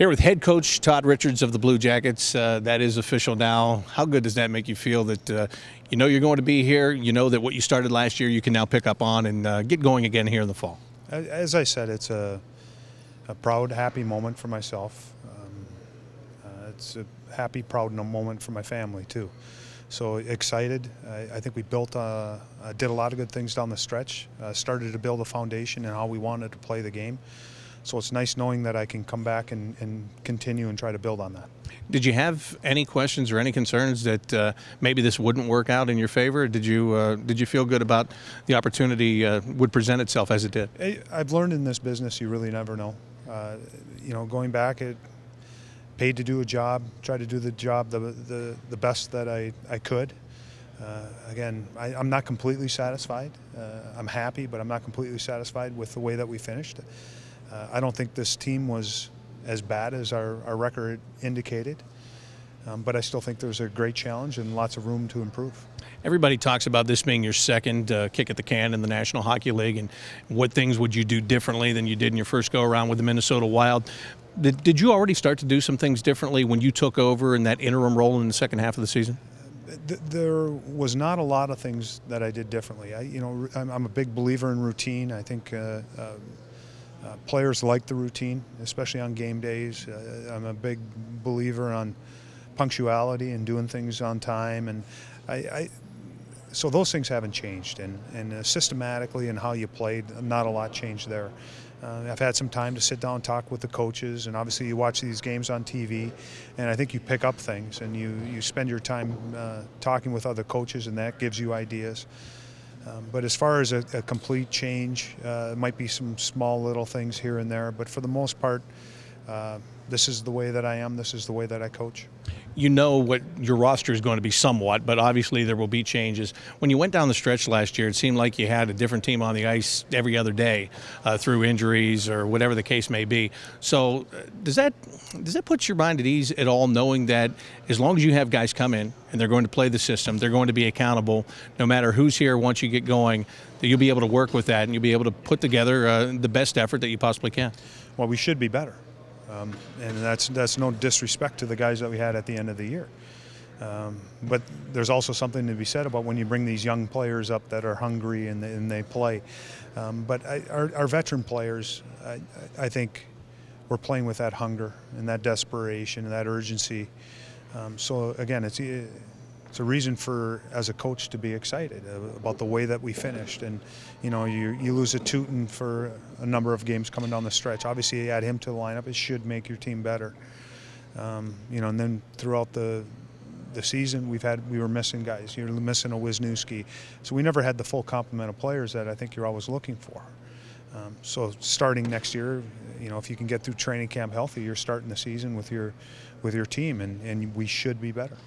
Here with head coach Todd Richards of the Blue Jackets. That is official now. How good does that make you feel that you know you're going to be here, you know that what you started last year you can now pick up on and get going again here in the fall? As I said, it's a proud, happy moment for myself. It's a happy, proud moment for my family too. So excited. I think we did a lot of good things down the stretch. Started to build a foundation in how we wanted to play the game. So it's nice knowing that I can come back and continue and try to build on that. Did you have any questions or any concerns that maybe this wouldn't work out in your favor? Did you feel good about the opportunity would present itself as it did? I've learned in this business you really never know. You know, going back, it paid to do a job, try to do the job the best that I could. Again, I'm not completely satisfied. I'm happy, but I'm not completely satisfied with the way that we finished. I don't think this team was as bad as our record indicated, but I still think there's a great challenge and lots of room to improve. Everybody talks about this being your second kick at the can in the National Hockey League, and what things would you do differently than you did in your first go-around with the Minnesota Wild. Did you already start to do some things differently when you took over in that interim role in the second half of the season? There was not a lot of things that I did differently. I'm a big believer in routine. I think players like the routine, especially on game days. I'm a big believer on punctuality and doing things on time, and so those things haven't changed. And systematically and how you played, not a lot changed there. I've had some time to sit down and talk with the coaches, and obviously you watch these games on TV, and I think you pick up things, and you spend your time talking with other coaches, and that gives you ideas. But as far as a complete change, it might be some small little things here and there, but for the most part, this is the way that I am, this is the way that I coach. You know what your roster is going to be somewhat, but obviously there will be changes. When you went down the stretch last year, it seemed like you had a different team on the ice every other day through injuries or whatever the case may be. So does that put your mind at ease at all, knowing that as long as you have guys come in and they're going to play the system, they're going to be accountable, no matter who's here once you get going, that you'll be able to work with that and you'll be able to put together the best effort that you possibly can? Well, we should be better. And that's no disrespect to the guys that we had at the end of the year. But there's also something to be said about when you bring these young players up that are hungry and they play. But our veteran players, I think we're playing with that hunger and that desperation and that urgency. So again, it's a reason for, as a coach, to be excited about the way that we finished. And you know, you lose a Tootin for a number of games coming down the stretch. Obviously, you add him to the lineup, it should make your team better. You know, and then throughout the season, we were missing guys. You're missing a Wisniewski, so we never had the full complement of players that I think you're always looking for. So starting next year, you know, if you can get through training camp healthy, you're starting the season with your team, and we should be better.